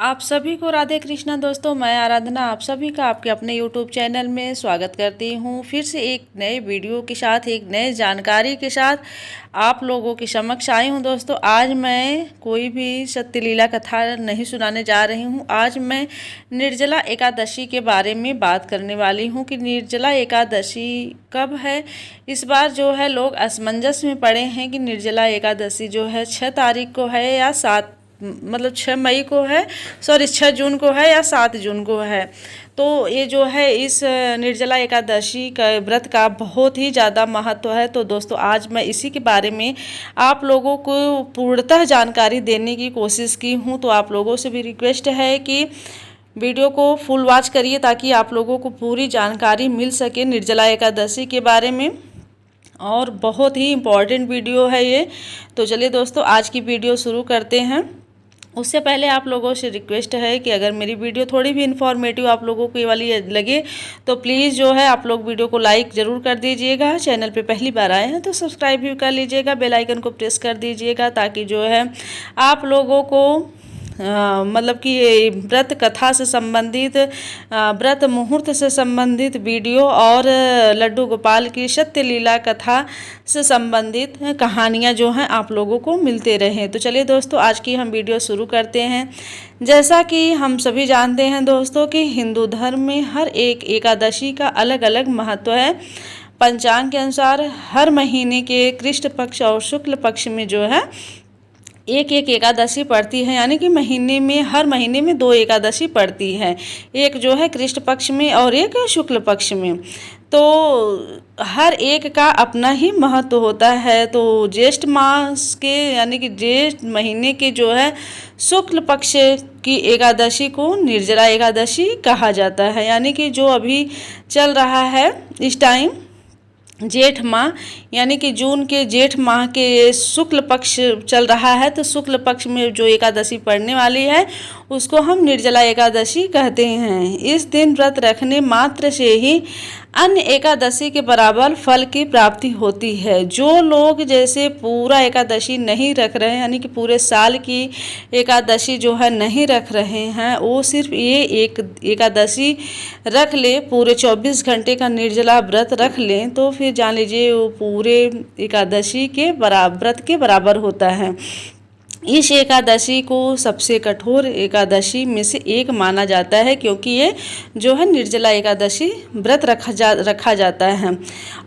आप सभी को राधे कृष्णा। दोस्तों, मैं आराधना आप सभी का आपके अपने यूट्यूब चैनल में स्वागत करती हूँ। फिर से एक नए वीडियो के साथ, एक नए जानकारी के साथ आप लोगों के समक्ष आई हूँ। दोस्तों, आज मैं कोई भी सत्य लीला कथा नहीं सुनाने जा रही हूँ। आज मैं निर्जला एकादशी के बारे में बात करने वाली हूँ कि निर्जला एकादशी कब है। इस बार जो है लोग असमंजस में पड़े हैं कि निर्जला एकादशी जो है 6 तारीख को है या 6 मई को है, 6 जून को है या 7 जून को है। तो ये जो है इस निर्जला एकादशी का व्रत का बहुत ही ज़्यादा महत्व है। तो दोस्तों, आज मैं इसी के बारे में आप लोगों को पूर्णतः जानकारी देने की कोशिश की हूँ। तो आप लोगों से भी रिक्वेस्ट है कि वीडियो को फुल वॉच करिए ताकि आप लोगों को पूरी जानकारी मिल सके निर्जला एकादशी के बारे में। और बहुत ही इम्पॉर्टेंट वीडियो है ये। तो चलिए दोस्तों, आज की वीडियो शुरू करते हैं। उससे पहले आप लोगों से रिक्वेस्ट है कि अगर मेरी वीडियो थोड़ी भी इन्फॉर्मेटिव आप लोगों को ये वाली लगे तो प्लीज़ जो है आप लोग वीडियो को लाइक ज़रूर कर दीजिएगा। चैनल पे पहली बार आए हैं तो सब्सक्राइब भी कर लीजिएगा, बेल आइकन को प्रेस कर दीजिएगा ताकि जो है आप लोगों को मतलब कि ये व्रत कथा से संबंधित, व्रत मुहूर्त से संबंधित वीडियो और लड्डू गोपाल की सत्य लीला कथा से संबंधित कहानियाँ जो हैं आप लोगों को मिलते रहें। तो चलिए दोस्तों, आज की हम वीडियो शुरू करते हैं। जैसा कि हम सभी जानते हैं दोस्तों कि हिंदू धर्म में हर एक एकादशी का अलग अलग महत्व है। पंचांग के अनुसार हर महीने के कृष्ण पक्ष और शुक्ल पक्ष में जो है एक एक एकादशी पड़ती है, यानी कि हर महीने में 2 एकादशी पड़ती है। एक जो है कृष्ण पक्ष में और एक शुक्ल पक्ष में। तो हर एक का अपना ही महत्व होता है। तो ज्येष्ठ मास के यानी कि ज्येष्ठ महीने के जो है शुक्ल पक्ष की एकादशी को निर्जला एकादशी कहा जाता है। यानी कि जो अभी चल रहा है इस टाइम जेठ माह, यानी कि जून के जेठ माह के शुक्ल पक्ष चल रहा है। तो शुक्ल पक्ष में जो एकादशी पड़ने वाली है उसको हम निर्जला एकादशी कहते हैं। इस दिन व्रत रखने मात्र से ही अन्य एकादशी के बराबर फल की प्राप्ति होती है। जो लोग जैसे पूरा एकादशी नहीं रख रहे हैं, यानी कि पूरे साल की एकादशी जो है नहीं रख रहे हैं, वो सिर्फ ये एक एकादशी रख ले, पूरे 24 घंटे का निर्जला व्रत रख लें तो फिर जान लीजिए वो पूरे एकादशी के व्रत के बराबर होता है। इस एकादशी को सबसे कठोर एकादशी में से एक माना जाता है क्योंकि ये जो है निर्जला एकादशी व्रत रखा जाता है।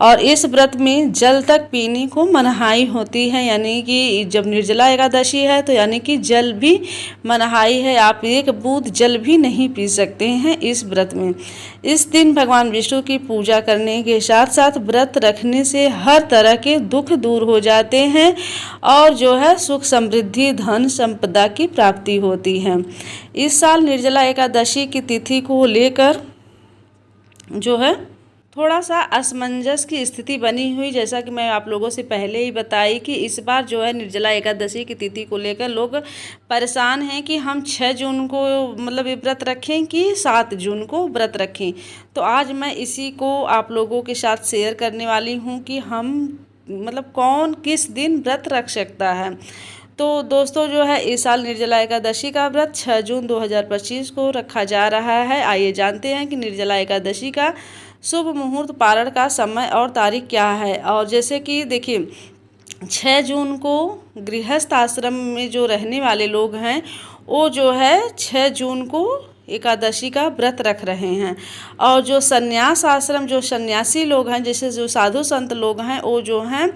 और इस व्रत में जल तक पीने को मनाही होती है, यानी कि जब निर्जला एकादशी है तो यानी कि जल भी मनाही है। आप एक बूंद जल भी नहीं पी सकते हैं इस व्रत में। इस दिन भगवान विष्णु की पूजा करने के साथ साथ व्रत रखने से हर तरह के दुख दूर हो जाते हैं और जो है सुख समृद्धि धन संपदा की प्राप्ति होती है। इस साल निर्जला एकादशी की तिथि को लेकर जो है थोड़ा सा असमंजस की स्थिति बनी हुई, जैसा कि मैं आप लोगों से पहले ही बताई कि इस बार जो है निर्जला एकादशी की तिथि को लेकर लोग परेशान हैं कि हम 6 जून को मतलब ये व्रत रखें कि 7 जून को व्रत रखें। तो आज मैं इसी को आप लोगों के साथ शेयर करने वाली हूँ कि हम मतलब कौन किस दिन व्रत रख सकता है। तो दोस्तों, जो है इस साल निर्जला एकादशी का व्रत 6 जून 2025 को रखा जा रहा है। आइए जानते हैं कि निर्जला एकादशी का शुभ मुहूर्त, पारण का समय और तारीख क्या है। और जैसे कि देखिए 6 जून को गृहस्थ आश्रम में जो रहने वाले लोग हैं वो जो है 6 जून को एकादशी का व्रत रख रहे हैं। और जो संन्यास आश्रम, जो सन्यासी लोग हैं, जैसे जो साधु संत लोग हैं, वो जो हैं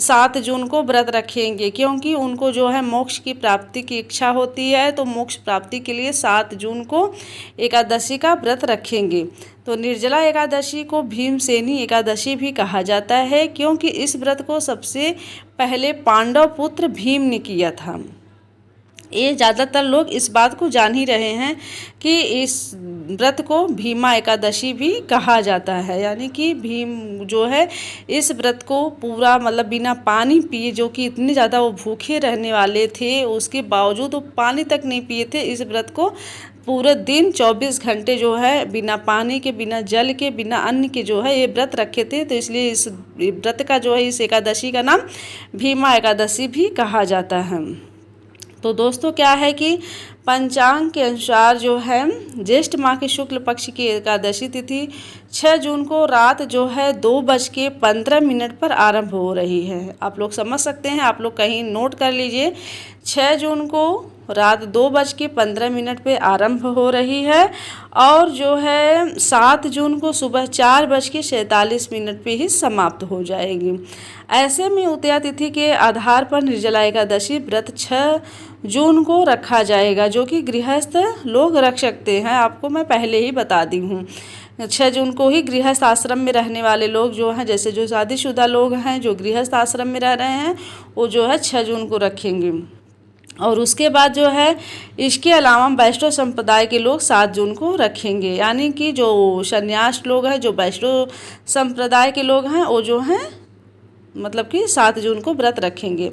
7 जून को व्रत रखेंगे क्योंकि उनको जो है मोक्ष की प्राप्ति की इच्छा होती है। तो मोक्ष प्राप्ति के लिए 7 जून को एकादशी का व्रत रखेंगे। तो निर्जला एकादशी को भीमसेनी एकादशी भी कहा जाता है क्योंकि इस व्रत को सबसे पहले पांडव पुत्र भीम ने किया था। ये ज़्यादातर लोग इस बात को जान ही रहे हैं कि इस व्रत को भीमा एकादशी भी कहा जाता है। यानी कि भीम जो है इस व्रत को पूरा मतलब बिना पानी पिए, जो कि इतने ज़्यादा वो भूखे रहने वाले थे, उसके बावजूद वो पानी तक नहीं पिए थे। इस व्रत को पूरे दिन 24 घंटे जो है बिना पानी के, बिना जल के, बिना अन्न के जो है ये व्रत रखे थे। तो इसलिए इस व्रत का जो है इस एकादशी का नाम भीमा एकादशी भी कहा जाता है। तो दोस्तों क्या है कि पंचांग के अनुसार जो है ज्येष्ठ माह के शुक्ल पक्ष की एकादशी तिथि 6 जून को रात जो है 2:15 पर आरंभ हो रही है। आप लोग समझ सकते हैं, आप लोग कहीं नोट कर लीजिए। 6 जून को रात 2:15 पे आरंभ हो रही है और जो है 7 जून को सुबह 4:47 पे ही समाप्त हो जाएगी। ऐसे में उदया तिथि के आधार पर निर्जला एकादशी व्रत 6 जून को रखा जाएगा, जो कि गृहस्थ लोग रख सकते हैं। आपको मैं पहले ही बता दी हूँ, 6 जून को ही गृहस्थ आश्रम में रहने वाले लोग जो हैं, जैसे जो शादीशुदा लोग हैं जो गृहस्थ आश्रम में रह रहे हैं, वो जो है 6 जून को रखेंगे। और उसके बाद जो है इसके अलावा वैष्णव संप्रदाय के लोग 7 जून को रखेंगे। यानी कि जो सन्यास लोग हैं, जो वैष्णव संप्रदाय के लोग हैं, वो जो हैं मतलब कि 7 जून को व्रत रखेंगे।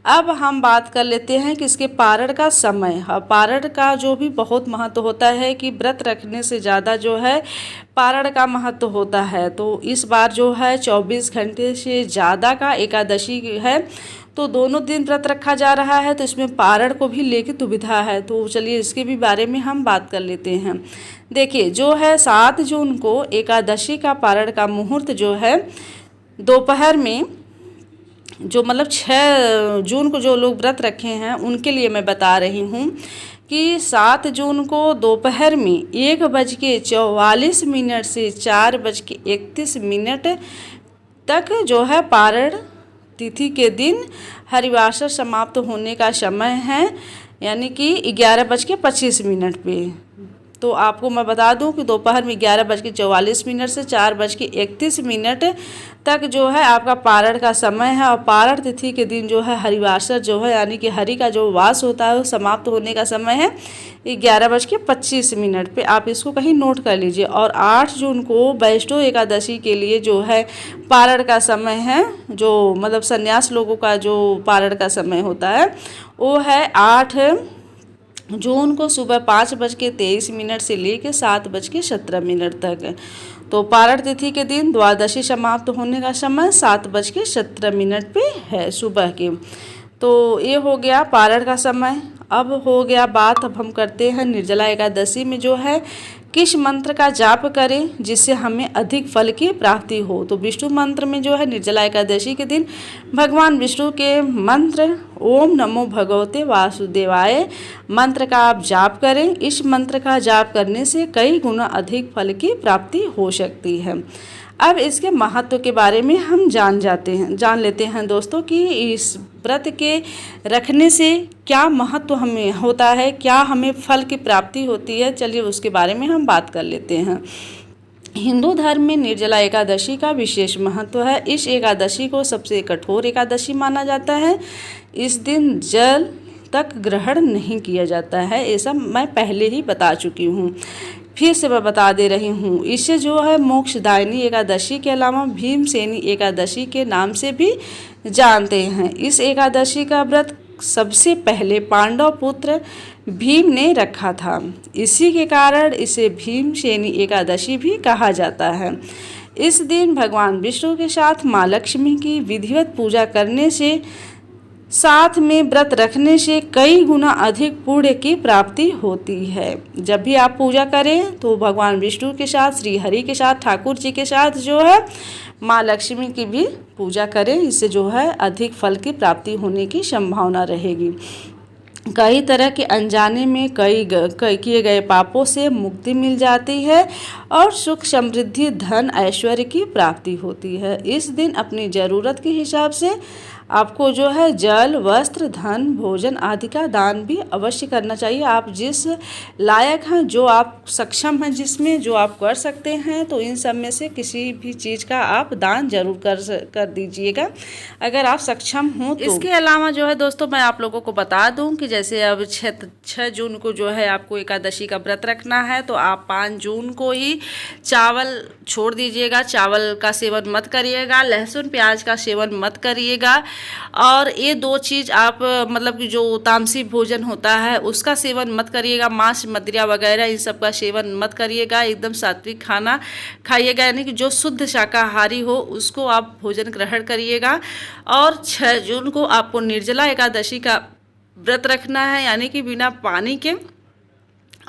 अब हम बात कर लेते हैं कि इसके पारण का समय। पारण का जो भी बहुत महत्व होता है कि व्रत रखने से ज़्यादा जो है पारण का महत्व होता है। तो इस बार जो है 24 घंटे से ज़्यादा का एकादशी है, तो दोनों दिन व्रत रखा जा रहा है, तो इसमें पारण को भी लेके दुविधा है। तो चलिए इसके भी बारे में हम बात कर लेते हैं। देखिए जो है 7 जून को एकादशी का पारण का मुहूर्त जो है दोपहर में, जो मतलब 6 जून को जो लोग व्रत रखे हैं उनके लिए मैं बता रही हूँ कि 7 जून को दोपहर में 1:44 से 4:31 तक जो है पारण तिथि के दिन हरिवासर समाप्त होने का समय है, यानी कि 11:25 पे। तो आपको मैं बता दूं कि दोपहर में 11:44 से 4:31 तक जो है आपका पारण का समय है। और पारण तिथि के दिन जो है हरिवासर जो है, यानी कि हरि का जो वास होता है वो समाप्त होने का समय है 11:25 पे। आप इसको कहीं नोट कर लीजिए। और 8 जून को वैष्णव एकादशी के लिए जो है पारण का समय है, जो मतलब संन्यास लोगों का जो पारण का समय होता है वो है 8 जून को सुबह 5:23 से लेकर 7:17 तक। तो पारण तिथि के दिन द्वादशी समाप्त होने का समय 7:17 पे है सुबह के। तो ये हो गया पारण का समय। अब हो गया बात, अब हम करते हैं निर्जला एकादशी में जो है किस मंत्र का जाप करें जिससे हमें अधिक फल की प्राप्ति हो। तो विष्णु मंत्र में जो है निर्जला एकादशी के दिन भगवान विष्णु के मंत्र ओम नमो भगवते वासुदेवाय मंत्र का आप जाप करें। इस मंत्र का जाप करने से कई गुना अधिक फल की प्राप्ति हो सकती है। अब इसके महत्व के बारे में हम जान लेते हैं दोस्तों कि इस व्रत के रखने से क्या महत्व हमें होता है, क्या हमें फल की प्राप्ति होती है। चलिए उसके बारे में हम बात कर लेते हैं। हिंदू धर्म में निर्जला एकादशी का विशेष महत्व है। इस एकादशी को सबसे कठोर एकादशी माना जाता है। इस दिन जल तक ग्रहण नहीं किया जाता है, ऐसा मैं पहले ही बता चुकी हूँ, फिर से मैं बता दे रही हूँ। इसे जो है मोक्षदायिनी एकादशी के अलावा भीमसेनी एकादशी के नाम से भी जानते हैं। इस एकादशी का व्रत सबसे पहले पांडव पुत्र भीम ने रखा था, इसी के कारण इसे भीमसेनी एकादशी भी कहा जाता है। इस दिन भगवान विष्णु के साथ माँ लक्ष्मी की विधिवत पूजा करने से, साथ में व्रत रखने से कई गुना अधिक पुण्य की प्राप्ति होती है। जब भी आप पूजा करें तो भगवान विष्णु के साथ, श्री हरि के साथ, ठाकुर जी के साथ जो है माँ लक्ष्मी की भी पूजा करें। इससे जो है अधिक फल की प्राप्ति होने की संभावना रहेगी। कई तरह के अनजाने में कई किए गए पापों से मुक्ति मिल जाती है और सुख समृद्धि धन ऐश्वर्य की प्राप्ति होती है। इस दिन अपनी ज़रूरत के हिसाब से आपको जो है जल, वस्त्र, धन, भोजन आदि का दान भी अवश्य करना चाहिए। आप जिस लायक हैं, जो आप सक्षम हैं, जिसमें जो आप कर सकते हैं, तो इन सब में से किसी भी चीज़ का आप दान जरूर कर दीजिएगा अगर आप सक्षम हों तो। इसके अलावा जो है दोस्तों मैं आप लोगों को बता दूं कि जैसे अब 6 जून को जो है आपको एकादशी का व्रत रखना है, तो आप 5 जून को ही चावल छोड़ दीजिएगा, चावल का सेवन मत करिएगा, लहसुन प्याज का सेवन मत करिएगा। और ये 2 चीज़ आप मतलब कि जो तामसी भोजन होता है उसका सेवन मत करिएगा, मांस मदिरा वगैरह इन सब का सेवन मत करिएगा। एकदम सात्विक खाना खाइएगा, यानी कि जो शुद्ध शाकाहारी हो उसको आप भोजन ग्रहण करिएगा। और 6 जून को आपको निर्जला एकादशी का व्रत रखना है, यानी कि बिना पानी के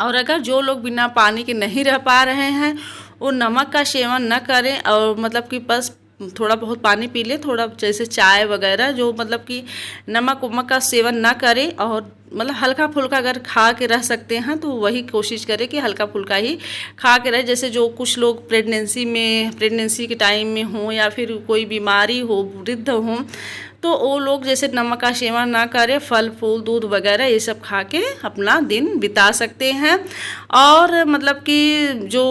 और अगर जो लोग बिना पानी के नहीं रह पा रहे हैं वो नमक का सेवन न करें, और मतलब कि बस थोड़ा बहुत पानी पी ले, थोड़ा जैसे चाय वगैरह, जो मतलब कि नमक वमक का सेवन ना करें, और मतलब हल्का फुल्का अगर खा के रह सकते हैं तो वही कोशिश करें कि हल्का फुल्का ही खा के रहे। जैसे जो कुछ लोग प्रेगनेंसी के टाइम में हों या फिर कोई बीमारी हो, वृद्ध हों, तो वो लोग जैसे नमक का सेवन ना करें, फल फूल दूध वगैरह ये सब खा के अपना दिन बिता सकते हैं। और मतलब कि जो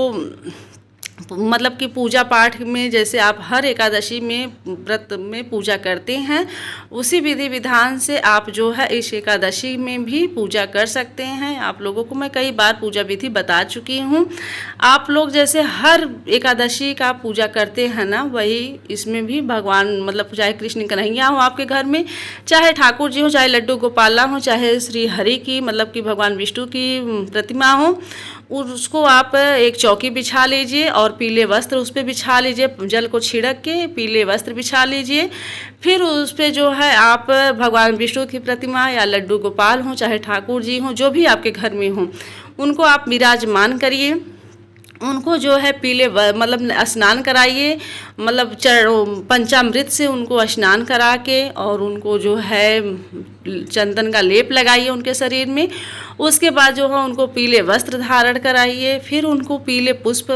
मतलब कि पूजा पाठ में जैसे आप हर एकादशी में व्रत में पूजा करते हैं, उसी विधि विधान से आप जो है इस एकादशी में भी पूजा कर सकते हैं। आप लोगों को मैं कई बार पूजा विधि बता चुकी हूँ। आप लोग जैसे हर एकादशी का पूजा करते हैं ना, वही इसमें भी भगवान मतलब चाहे कृष्ण कन्हैया हो आपके घर में, चाहे ठाकुर जी हो, चाहे लड्डू गोपाला हो, चाहे श्री हरि की मतलब कि भगवान विष्णु की प्रतिमा हो, उसको आप एक चौकी बिछा लीजिए और पीले वस्त्र उस पर बिछा लीजिए, जल को छिड़क के पीले वस्त्र बिछा लीजिए। फिर उस पर जो है आप भगवान विष्णु की प्रतिमा या लड्डू गोपाल हो, चाहे ठाकुर जी हों, जो भी आपके घर में हो, उनको आप विराजमान करिए। उनको जो है पीले मतलब स्नान कराइए, मतलब पंचामृत से उनको स्नान करा के, और उनको जो है चंदन का लेप लगाइए उनके शरीर में। उसके बाद जो है उनको पीले वस्त्र धारण कराइए, फिर उनको पीले पुष्प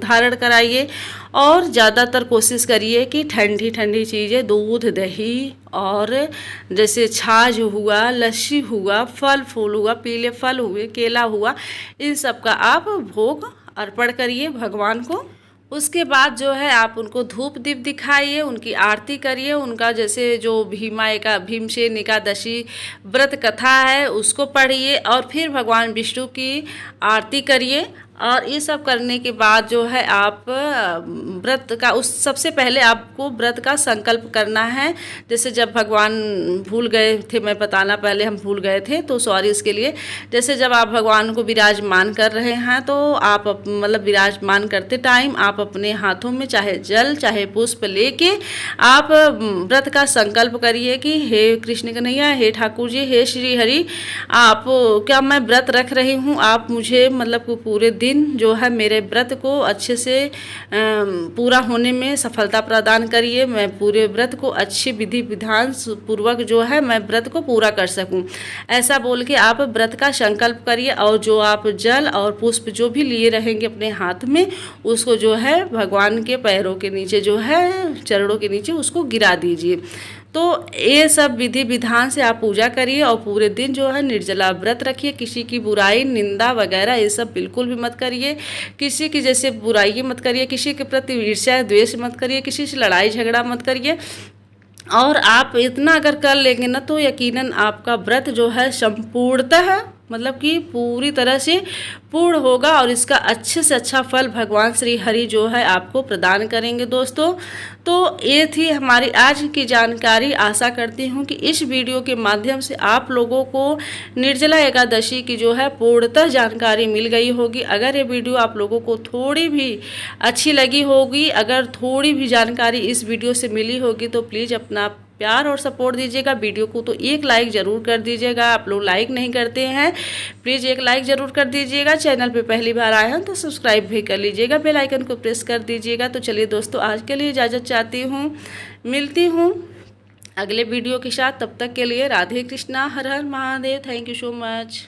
धारण कराइए। और ज़्यादातर कोशिश करिए कि ठंडी ठंडी चीज़ें, दूध दही और जैसे छाछ हुआ, लस्सी हुआ, फल फूल हुआ, पीले फल हुए, केला हुआ, इन सब का आप भोग अर्पण करिए भगवान को। उसके बाद जो है आप उनको धूप दीप दिखाइए, उनकी आरती करिए। उनका जैसे जो भीमसेन एकादशी व्रत कथा है उसको पढ़िए, और फिर भगवान विष्णु की आरती करिए। और ये सब करने के बाद जो है आप व्रत का सबसे पहले आपको व्रत का संकल्प करना है। जैसे जब भगवान भूल गए थे, मैं बताना पहले हम भूल गए थे तो सॉरी इसके लिए। जैसे जब आप भगवान को विराजमान कर रहे हैं तो आप मतलब विराजमान करते टाइम आप अपने हाथों में चाहे जल चाहे पुष्प लेके आप व्रत का संकल्प करिए कि हे कृष्ण कन्हैया, हे ठाकुर जी, हे श्री हरि, आप क्या मैं व्रत रख रही हूँ, आप मुझे मतलब पूरे दिन जो है मेरे व्रत को अच्छे से पूरा होने में सफलता प्रदान करिए। मैं पूरे व्रत को अच्छे विधि विधान पूर्वक जो है मैं व्रत को पूरा कर सकूं, ऐसा बोल के आप व्रत का संकल्प करिए। और जो आप जल और पुष्प जो भी लिए रहेंगे अपने हाथ में, उसको जो है भगवान के पैरों के नीचे जो है चरणों के नीचे उसको गिरा दीजिए। तो ये सब विधि विधान से आप पूजा करिए और पूरे दिन जो है निर्जला व्रत रखिए। किसी की बुराई निंदा वगैरह ये सब बिल्कुल भी मत करिए। किसी की जैसे बुराई मत करिए, किसी के प्रति ईर्ष्या द्वेष मत करिए, किसी से लड़ाई झगड़ा मत करिए। और आप इतना अगर कर लेंगे ना तो यकीनन आपका व्रत जो है संपूर्णतः मतलब कि पूरी तरह से पूर्ण होगा, और इसका अच्छे से अच्छा फल भगवान श्री हरि जो है आपको प्रदान करेंगे दोस्तों। तो ये थी हमारी आज की जानकारी। आशा करती हूँ कि इस वीडियो के माध्यम से आप लोगों को निर्जला एकादशी की जो है पूर्णतः जानकारी मिल गई होगी। अगर ये वीडियो आप लोगों को थोड़ी भी अच्छी लगी होगी, अगर थोड़ी भी जानकारी इस वीडियो से मिली होगी, तो प्लीज़ अपना प्यार और सपोर्ट दीजिएगा। वीडियो को तो एक लाइक ज़रूर कर दीजिएगा। आप लोग लाइक नहीं करते हैं, प्लीज़ एक लाइक ज़रूर कर दीजिएगा। चैनल पे पहली बार आए हैं तो सब्सक्राइब भी कर लीजिएगा, बेल आइकन को प्रेस कर दीजिएगा। तो चलिए दोस्तों, आज के लिए इजाज़त चाहती हूँ, मिलती हूँ अगले वीडियो के साथ। तब तक के लिए राधे कृष्णा, हर हर Mahadev. Thank you so much.